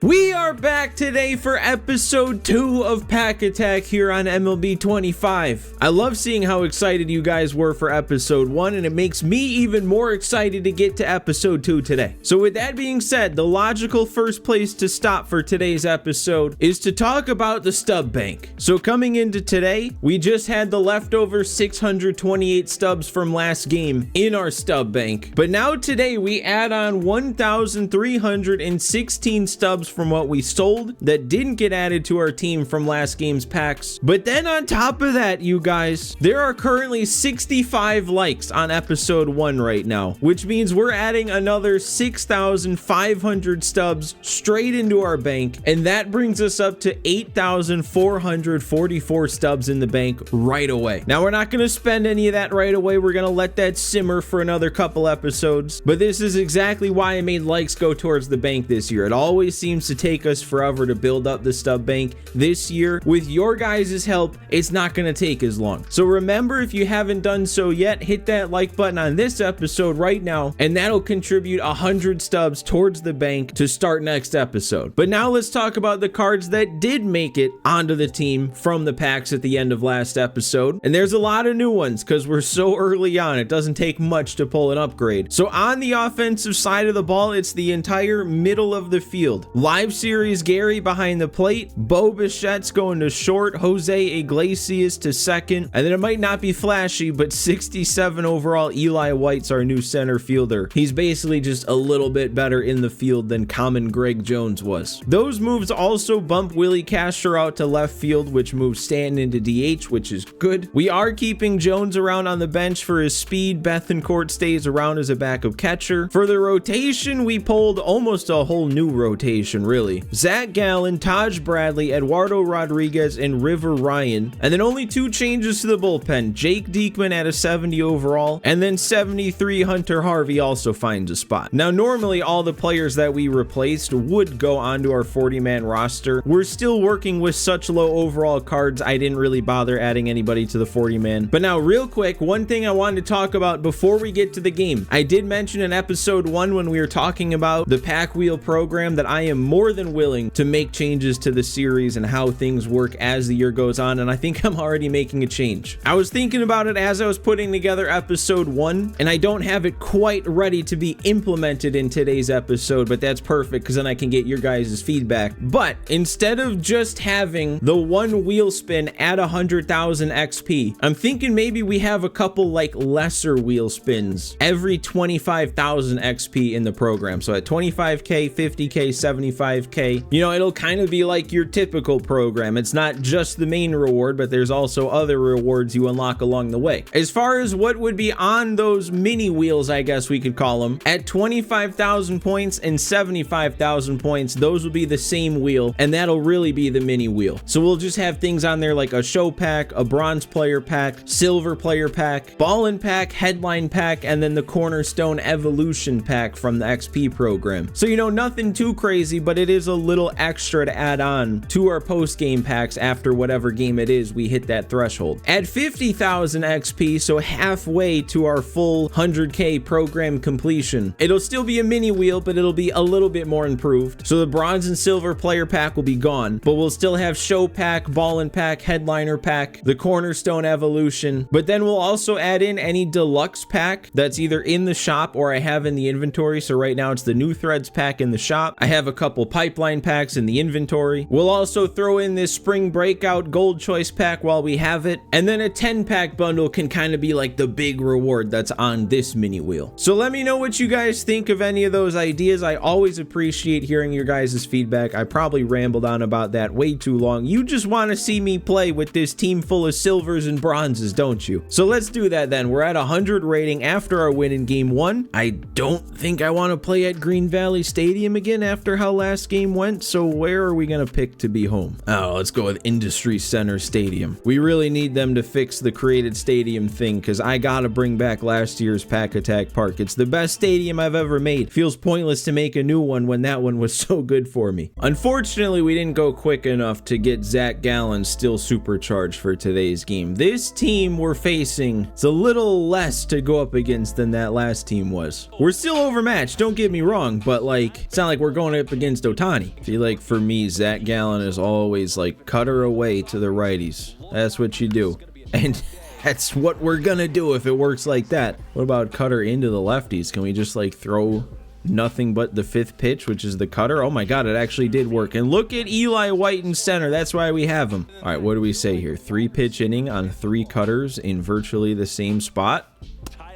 We are back today for episode 2 of Pack Attack here on MLB 25. I love seeing how excited you guys were for episode 1, and it makes me even more excited to get to episode 2 today. So with that being said, the logical first place to stop for today's episode is to talk about the stub bank. So coming into today, we just had the leftover 628 stubs from last game in our stub bank. But now today we add on 1,316 stubs from what we sold that didn't get added to our team from last game's packs. But then on top of that, you guys, there are currently 65 likes on episode 1 right now, which means we're adding another 6,500 stubs straight into our bank, and that brings us up to 8,444 stubs in the bank right away. Now we're not going to spend any of that right away. We're going to let that simmer for another couple episodes, but this is exactly why I made likes go towards the bank this year. It always seems to take us forever to build up the stub bank. This year, with your guys' help, it's not going to take as long. So remember, if you haven't done so yet, hit that like button on this episode right now, and that'll contribute 100 stubs towards the bank to start next episode. But now let's talk about the cards that did make it onto the team from the packs at the end of last episode. And there's a lot of new ones because we're so early on. It doesn't take much to pull an upgrade. So on the offensive side of the ball, it's the entire middle of the field. Live Series Gary behind the plate, Bo Bichette's going to short, Jose Iglesias to second, and then it might not be flashy, but 67 overall Eli White's our new center fielder. He's basically just a little bit better in the field than common Greg Jones was. Those moves also bump Willie Castro out to left field, which moves Stanton into DH, which is good. We are keeping Jones around on the bench for his speed. Bethancourt stays around as a backup catcher. For the rotation, we pulled almost a whole new rotation, really. Zach Gallen, Taj Bradley, Eduardo Rodriguez, and River Ryan. And then only 2 changes to the bullpen. Jake Diekman at a 70 overall, and then 73 Hunter Harvey also finds a spot. Now, normally all the players that we replaced would go onto our 40-man roster. We're still working with such low overall cards, I didn't really bother adding anybody to the 40-man. But now, real quick, one thing I wanted to talk about before we get to the game. I did mention in episode 1 when we were talking about the pack wheel program that I am more than willing to make changes to the series and how things work as the year goes on, and I think I'm already making a change. I was thinking about it as I was putting together episode 1, and I don't have it quite ready to be implemented in today's episode, but that's perfect because then I can get your guys' feedback. But instead of just having the one wheel spin at 100,000 XP, I'm thinking maybe we have a couple like lesser wheel spins every 25,000 XP in the program. So at 25k, 50k, 75k, you know, it'll kind of be like your typical program. It's not just the main reward, but there's also other rewards you unlock along the way. As far as what would be on those mini wheels, I guess we could call them, at 25,000 points and 75,000 points, those will be the same wheel, and that'll really be the mini wheel. So we'll just have things on there like a show pack, a bronze player pack, silver player pack, ballin' pack, headline pack, and then the cornerstone evolution pack from the XP program. So, you know, nothing too crazy, but it is a little extra to add on to our post-game packs after whatever game it is we hit that threshold. At 50,000 XP, so halfway to our full 100k program completion, it'll still be a mini wheel, but it'll be a little bit more improved. So the bronze and silver player pack will be gone, but we'll still have show pack, ballin' pack, headliner pack, the cornerstone evolution, but then we'll also add in any deluxe pack that's either in the shop or I have in the inventory. So right now it's the new threads pack in the shop. I have a couple pipeline packs in the inventory. We'll also throw in this spring breakout gold choice pack while we have it, and then a 10 pack bundle can kind of be like the big reward that's on this mini wheel. So let me know what you guys think of any of those ideas. I always appreciate hearing your guys' feedback. I probably rambled on about that way too long. You just want to see me play with this team full of silvers and bronzes, don't you? So let's do that then. We're at 100 rating after our win in game 1. I don't think I want to play at Green Valley Stadium again after how last game went, so where are we gonna pick to be home? Oh, let's go with Industry Center Stadium. We really need them to fix the created stadium thing, because I gotta bring back last year's Pack Attack Park. It's the best stadium I've ever made. Feels pointless to make a new one when that one was so good for me. Unfortunately, we didn't go quick enough to get Zach Gallen still supercharged for today's game. This team we're facing is a little less to go up against than that last team was. We're still overmatched, don't get me wrong, but like, it's not like we're going up against against Ohtani. I feel like for me, Zach Gallen is always like cutter away to the righties. That's what you do. And that's what we're gonna do if it works like that. What about cutter into the lefties? Can we just like throw nothing but the 5th pitch, which is the cutter? Oh my god, it actually did work. And look at Eli White in center. That's why we have him. All right, what do we say here? 3-pitch inning on 3 cutters in virtually the same spot?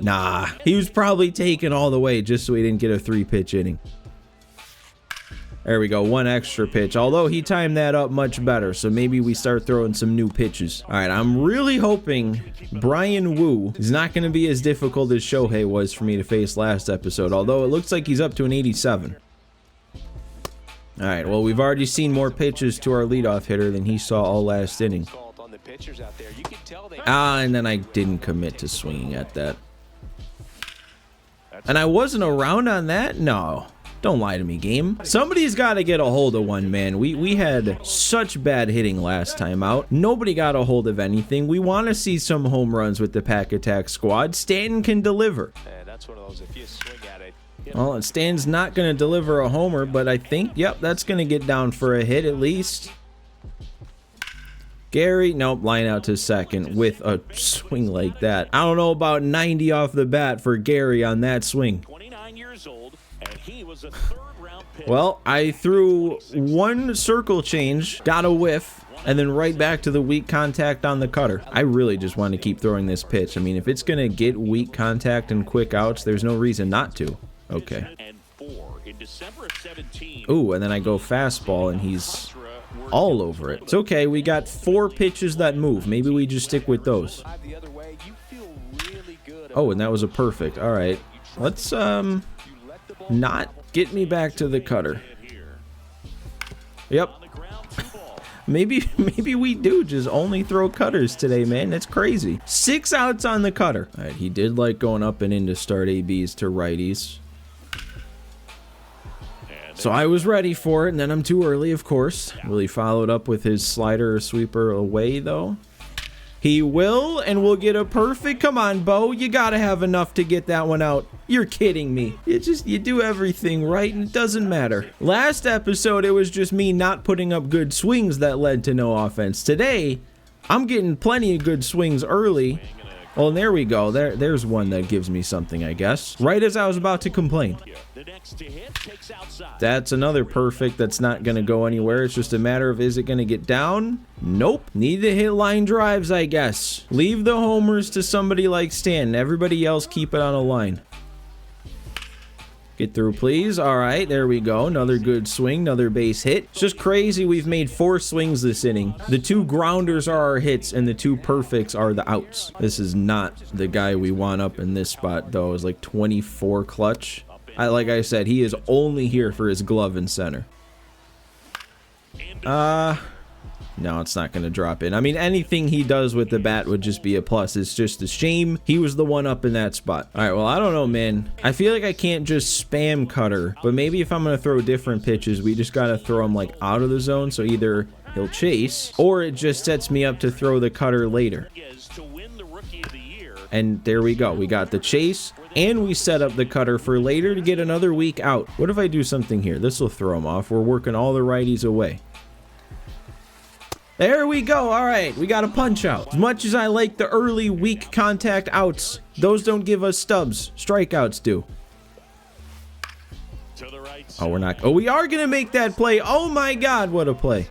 Nah, he was probably taken all the way just so he didn't get a 3-pitch inning. There we go, 1 extra pitch, although he timed that up much better, so maybe we start throwing some new pitches. All right, I'm really hoping Brian Wu is not going to be as difficult as Shohei was for me to face last episode, although it looks like he's up to an 87. All right, well, we've already seen more pitches to our leadoff hitter than he saw all last inning. And then I didn't commit to swinging at that. And I wasn't around on that? No. Don't lie to me, game. Somebody's got to get a hold of one, man. We had such bad hitting last time out. Nobody got a hold of anything. We want to see some home runs with the Pack Attack squad. Stanton can deliver. That's one of those, if you swing at it. Well, Stanton's not going to deliver a homer, but I think, yep, that's going to get down for a hit at least. Gary, nope, line out to second with a swing like that. I don't know about 90 off the bat for Gary on that swing. 29 years old. And he was a 3rd-round pick. Well, I threw 1 circle change, got a whiff, and then right back to the weak contact on the cutter. I really just want to keep throwing this pitch. I mean, if it's going to get weak contact and quick outs, there's no reason not to. Okay. Ooh, and then I go fastball, and he's all over it. It's okay. We got 4 pitches that move. Maybe we just stick with those. Oh, and that was a perfect. All right. Let's, not get me back to the cutter. Yep. maybe we do just only throw cutters today, man. That's crazy. 6 outs on the cutter. All right, he did like going up and in to start ABs to righties. So I was ready for it, and then I'm too early, of course. Will he follow it up with his slider or sweeper away, though? He will, and we'll get a perfect. Come on, Bo. You gotta have enough to get that one out. You're kidding me. You do everything right, and it doesn't matter. Last episode, it was just me not putting up good swings that led to no offense. Today, I'm getting plenty of good swings early. Well, there we go. There's one that gives me something, I guess. Right as I was about to complain. That's another perfect that's not going to go anywhere. It's just a matter of, is it going to get down? Nope. Need to hit line drives, I guess. Leave the homers to somebody like Stanton. Everybody else keep it on a line. Get through, please. All right, there we go. Another good swing, another base hit. It's just crazy. We've made 4 swings this inning. The 2 grounders are our hits, and the 2 perfects are the outs. This is not the guy we want up in this spot, though. It's like 24 clutch. Like I said, he is only here for his glove in center. No, it's not going to drop in. I mean, anything he does with the bat would just be a plus. It's just a shame he was the one up in that spot. All right, well, I don't know, man. I feel like I can't just spam cutter, but maybe if I'm going to throw different pitches, we just got to throw him like out of the zone. So either he'll chase or it just sets me up to throw the cutter later. And there we go. We got the chase and we set up the cutter for later to get another week out. What if I do something here? This will throw him off. We're working all the righties away. There we go. All right, we got a punch out. As much as I like the early weak contact outs, those don't give us stubs. Strikeouts do. Oh, we're not. Oh, we are going to make that play. Oh my God, what a play.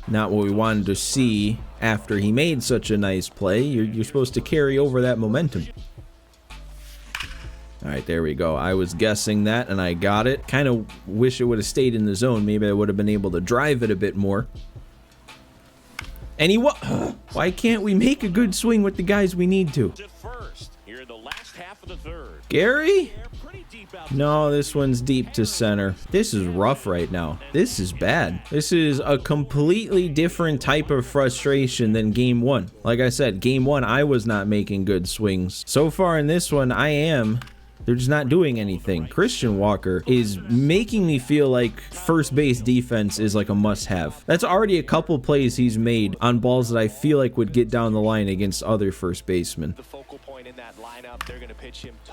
Not what we wanted to see after he made such a nice play. You're supposed to carry over that momentum. All right, there we go. I was guessing that, and I got it. Kind of wish it would have stayed in the zone. Maybe I would have been able to drive it a bit more. And why can't we make a good swing with the guys we need to? Gary? No, this one's deep to center. This is rough right now. This is bad. This is a completely different type of frustration than game 1. Like I said, game 1, I was not making good swings. So far in this one, I am. They're just not doing anything. Christian Walker is making me feel like first base defense is like a must-have. That's already a couple plays he's made on balls that I feel like would get down the line against other first basemen.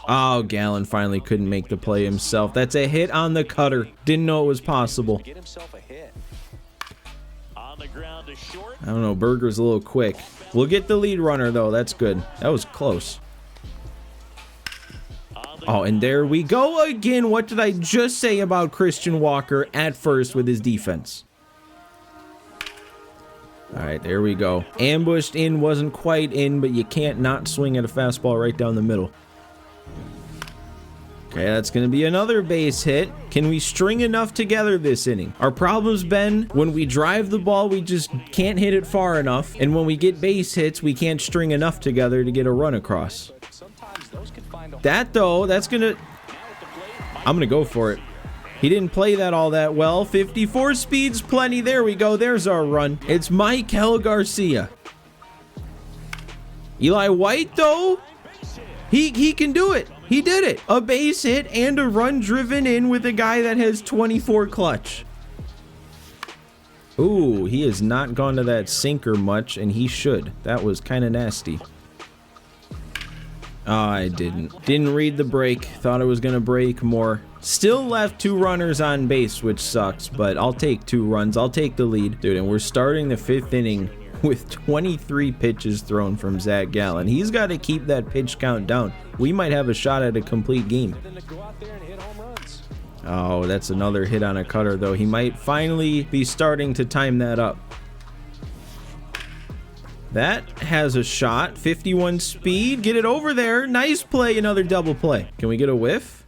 Oh, Gallen finally couldn't make the play himself. That's a hit on the cutter. Didn't know it was possible. I don't know, Berger's a little quick. We'll get the lead runner though, that's good. That was close. Oh, and there we go again. What did I just say about Christian Walker at first with his defense? All right, there we go. Ambushed in, wasn't quite in, but you can't not swing at a fastball right down the middle. Okay, that's going to be another base hit. Can we string enough together this inning? Our problem's been when we drive the ball, we just can't hit it far enough. And when we get base hits, we can't string enough together to get a run across. That, though, that's going to... I'm going to go for it. He didn't play that all that well. 54 speed's plenty. There we go. There's our run. It's Michael Garcia. Eli White, though, he can do it. He did it. A base hit and a run driven in with a guy that has 24 clutch. Ooh, he has not gone to that sinker much, and he should. That was kind of nasty. Oh, I didn't read the break. Thought it was going to break more. Still left 2 runners on base, which sucks, but I'll take 2 runs. I'll take the lead. Dude, and we're starting the 5th inning with 23 pitches thrown from Zach Gallen. He's got to keep that pitch count down. We might have a shot at a complete game. Oh, that's another hit on a cutter, though. He might finally be starting to time that up. That has a shot. 51 speed. Get it over there. Nice play. Another double play. Can we get a whiff?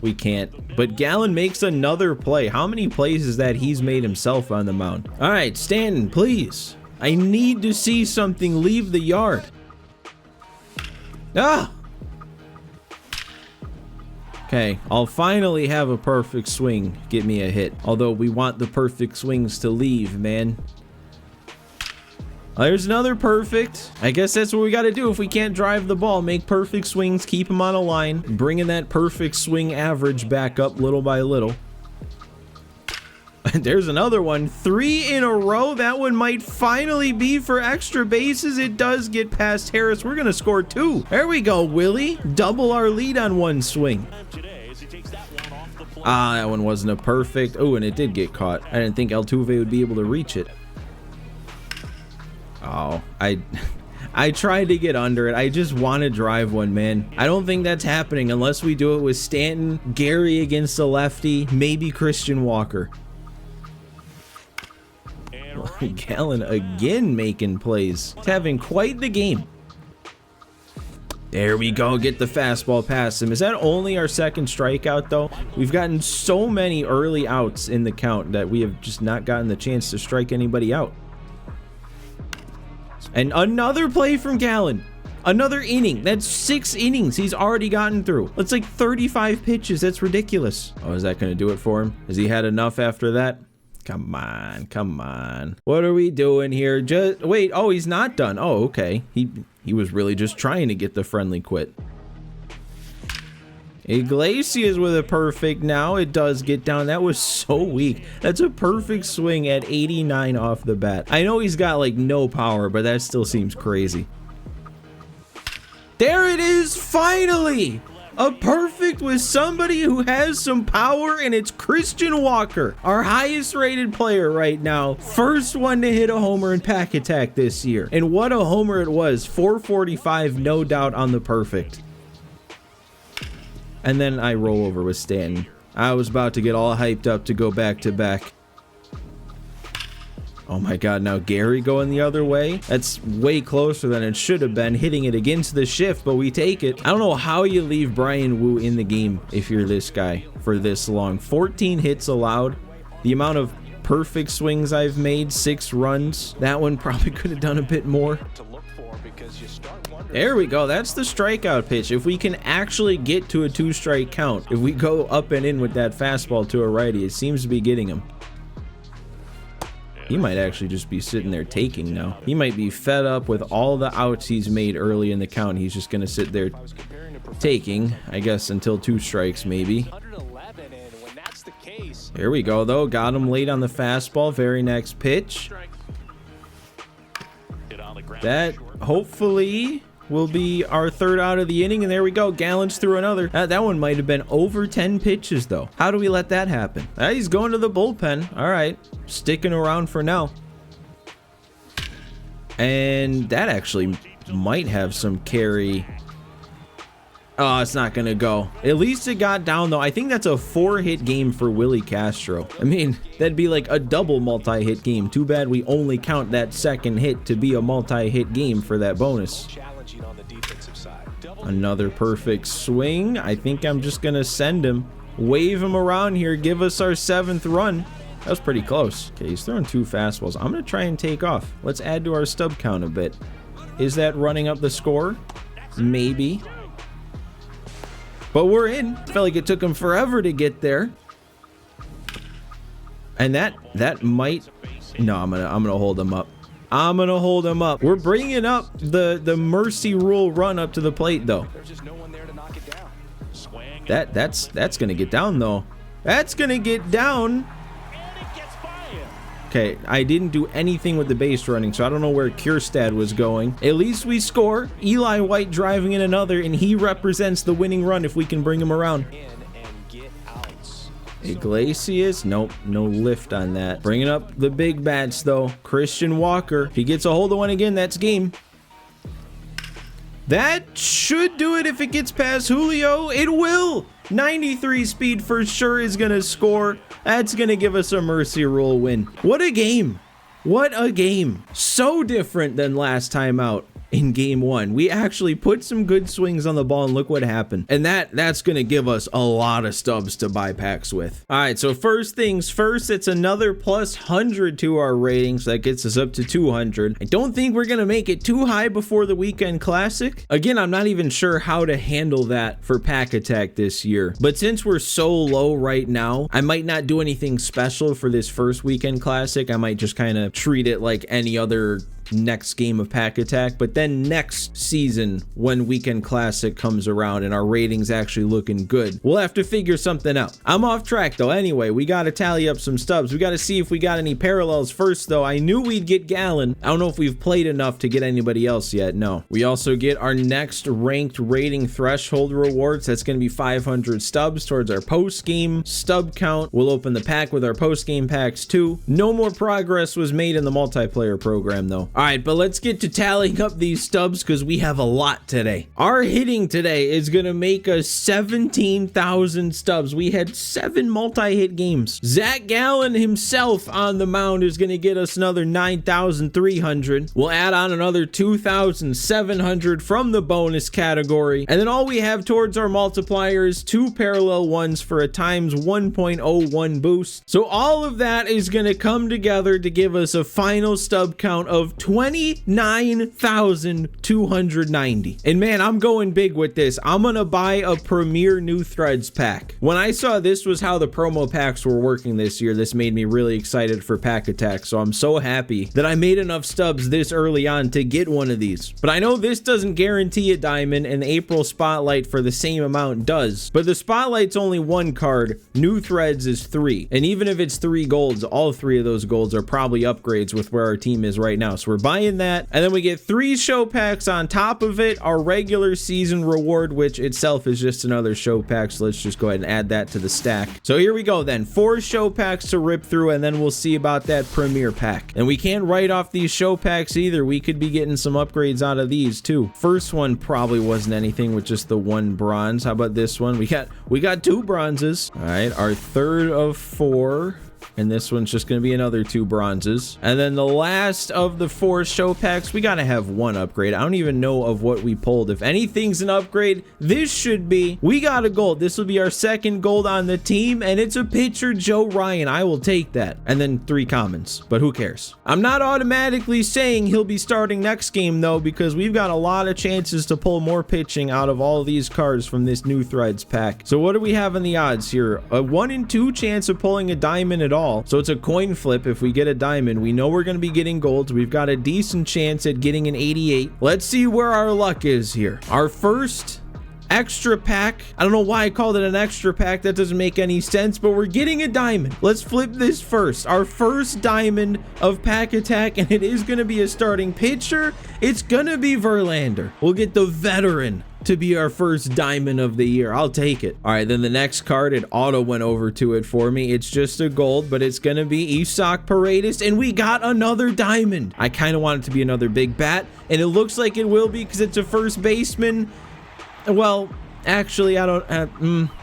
We can't. But Gallen makes another play. How many plays is that he's made himself on the mound? All right, Stanton, please. I need to see something leave the yard. Ah! Okay, I'll finally have a perfect swing. Get me a hit. Although we want the perfect swings to leave, man. There's another perfect. I guess that's what we got to do if we can't drive the ball. Make perfect swings, keep them on a line, bringing that perfect swing average back up little by little. There's another one. 3 in a row. That one might finally be for extra bases. It does get past Harris. We're going to score 2. There we go, Willie. Double our lead on one swing. Ah, that one wasn't a perfect. Oh, and it did get caught. I didn't think Altuve would be able to reach it. Oh, I tried to get under it. I just want to drive one, man. I don't think that's happening unless we do it with Stanton, Gary against a lefty, maybe Christian Walker. Gallen again making plays. He's having quite the game. There we go. Get the fastball past him. Is that only our 2nd strikeout, though? We've gotten so many early outs in the count that we have just not gotten the chance to strike anybody out. And another play from Gallen. Another inning. That's 6 innings he's already gotten through. That's like 35 pitches. That's ridiculous. Oh, is that going to do it for him? Has he had enough after that? Come on. Come on. What are we doing here? Just wait. Oh, he's not done. Oh, okay. He was really just trying to get the friendly quit. Iglesias with a perfect now. It does get down. That was so weak. That's a perfect swing at 89 off the bat. I know he's got like no power, but that still seems crazy. There it is, finally! A perfect with somebody who has some power, and it's Christian Walker, our highest rated player right now. First one to hit a homer in Pack Attack this year. And what a homer it was. 445, no doubt on the perfect. And then I roll over with Stanton. I was about to get all hyped up to go back to back. Oh my god, now Gary going the other way? That's way closer than it should have been, hitting it against the shift, but we take it. I don't know how you leave Brian Wu in the game if you're this guy for this long. 14 hits allowed. The amount of perfect swings I've made, 6 runs. That one probably could have done a bit more. There we go. That's the strikeout pitch. If we can actually get to a 2-strike count, if we go up and in with that fastball to a righty, it seems to be getting him. He might actually just be sitting there taking now. He might be fed up with all the outs he's made early in the count. He's just going to sit there taking, I guess, until 2 strikes maybe. Here we go, though. Got him late on the fastball. Very next pitch. That hopefully will be our 3rd out of the inning, and there we go. Gallons through another. That one might have been over 10 pitches, though. How do we let that happen? He's going to the bullpen. All right. Sticking around for now. And that actually might have some carry. Oh, it's not going to go. At least it got down, though. I think that's a 4-hit game for Willie Castro. I mean, that'd be like a double multi-hit game. Too bad we only count that 2nd hit to be a multi-hit game for that bonus. Another perfect swing. I think I'm just going to send him. Wave him around here. Give us our 7th run. That was pretty close. Okay, he's throwing 2 fastballs. I'm going to try and take off. Let's add to our stub count a bit. Is that running up the score? Maybe. But we're in. Felt like it took him forever to get there. And that might... No, I'm gonna hold him up. I'm gonna hold him up. We're bringing up the mercy rule run up to the plate, though. There's just no one there to knock it down. Swing. That's gonna get down, though. That's gonna get down. And it gets by him. Okay, I didn't do anything with the base running, so I don't know where Kierstad was going. At least we score. Eli White driving in another, and he represents the winning run if we can bring him around. In and get outs. Iglesias, nope, no lift on that. Bringing up the big bats, though. Christian Walker. If he gets a hold of one again, that's game. That should do it if it gets past Julio. It will. 93 speed for sure is going to score. That's going to give us a mercy rule win. What a game. What a game. So different than last time out. In game 1, we actually put some good swings on the ball, and look what happened. And that's going to give us a lot of stubs to buy packs with. All right, so first things first, it's another plus 100 to our ratings. That gets us up to 200. I don't think we're going to make it too high before the weekend classic. Again, I'm not even sure how to handle that for pack attack this year. But since we're so low right now, I might not do anything special for this first weekend classic. I might just kind of treat it like any other next game of pack attack. But then next season, when weekend classic comes around and our ratings actually looking good, we'll have to figure something out. I'm off track though. Anyway, we got to tally up some stubs. We got to see if we got any parallels first though. I knew we'd get Gallon. I don't know if we've played enough to get anybody else yet. No. We also get our next ranked rating threshold rewards. That's going to be 500 stubs towards our post game stub count. We'll open the pack with our post game packs too. No more progress was made in the multiplayer program though. All right, but let's get to tallying up these stubs because we have a lot today. Our hitting today is going to make us 17,000 stubs. We had 7 multi-hit games. Zach Gallen himself on the mound is going to get us another 9,300. We'll add on another 2,700 from the bonus category. And then all we have towards our multiplier is 2 parallel ones for a times 1.01 boost. So all of that is going to come together to give us a final stub count of 29,290. And man, I'm going big with this. I'm gonna buy a Premier New Threads pack. When I saw this was how the promo packs were working this year, this made me really excited for pack attack. So I'm so happy that I made enough stubs this early on to get one of these. But I know this doesn't guarantee a diamond, and the April Spotlight for the same amount does. But the Spotlight's only 1 card. New Threads is 3. And even if it's 3 golds, all 3 of those golds are probably upgrades with where our team is right now. So we're buying that, and then we get 3 show packs on top of it, our regular season reward, which itself is just another show pack. So let's just go ahead and add that to the stack. So here we go then, 4 show packs to rip through, and then we'll see about that premier pack. And we can't write off these show packs either. We could be getting some upgrades out of these too. First one probably wasn't anything with just the 1 bronze. How about this one? We got 2 bronzes. All right, our 3rd of 4. And this one's just going to be another 2 bronzes. And then the last of the 4 show packs, we got to have 1 upgrade. I don't even know of what we pulled. If anything's an upgrade, this should be. We got a gold. This will be our 2nd gold on the team, and it's a pitcher, Joe Ryan. I will take that. And then 3 commons, but who cares? I'm not automatically saying he'll be starting next game, though, because we've got a lot of chances to pull more pitching out of all of these cards from this New Threads pack. So what do we have in the odds here? A 1 in 2 chance of pulling a diamond at all. all. So it's a coin flip. If we get a diamond, we know we're going to be getting golds. We've got a decent chance at getting an 88. Let's see where our luck is here. Our first extra pack. I don't know why I called it an extra pack. That doesn't make any sense, but we're getting a diamond. Let's flip this first. Our first diamond of pack attack, and it is going to be a starting pitcher. It's going to be Verlander. We'll get the veteran to be our first diamond of the year. I'll take it. All right, then the next card, it auto went over to it for me. It's just a gold, but it's going to be Isak Paredes, and we got another diamond. I kind of want it to be another big bat, and it looks like it will be because it's a first baseman. Well, actually, I don't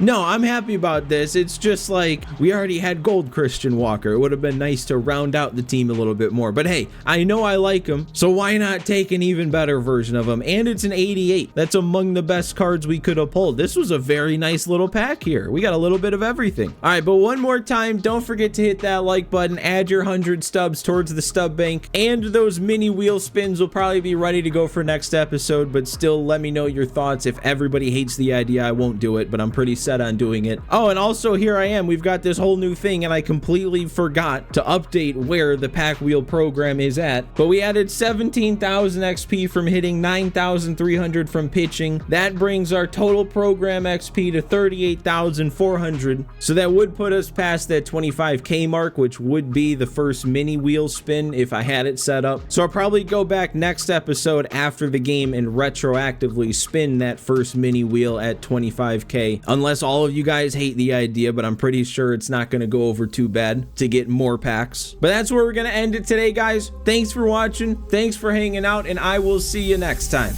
no, I'm happy about this. It's just like we already had gold Christian Walker. It would have been nice to round out the team a little bit more, but hey, I know I like him, so why not take an even better version of him? And it's an 88. That's among the best cards we could have pulled. This was a very nice little pack here. We got a little bit of everything. All right, but one more time, don't forget to hit that like button, add your 100 stubs towards the stub bank, and those mini wheel spins will probably be ready to go for next episode, but still let me know your thoughts. If everybody hates the idea, I won't do it, but I'm pretty set on doing it. Oh, and also here I am. We've got this whole new thing, and I completely forgot to update where the pack wheel program is at, but we added 17,000 XP from hitting, 9,300 from pitching. That brings our total program XP to 38,400, so that would put us past that 25k mark, which would be the first mini wheel spin if I had it set up. So I'll probably go back next episode after the game and retroactively spin that first mini wheel at 25k, unless all of you guys hate the idea, but I'm pretty sure it's not going to go over too bad to get more packs. But that's where we're going to end it today, guys. Thanks for watching, thanks for hanging out, and I will see you next time.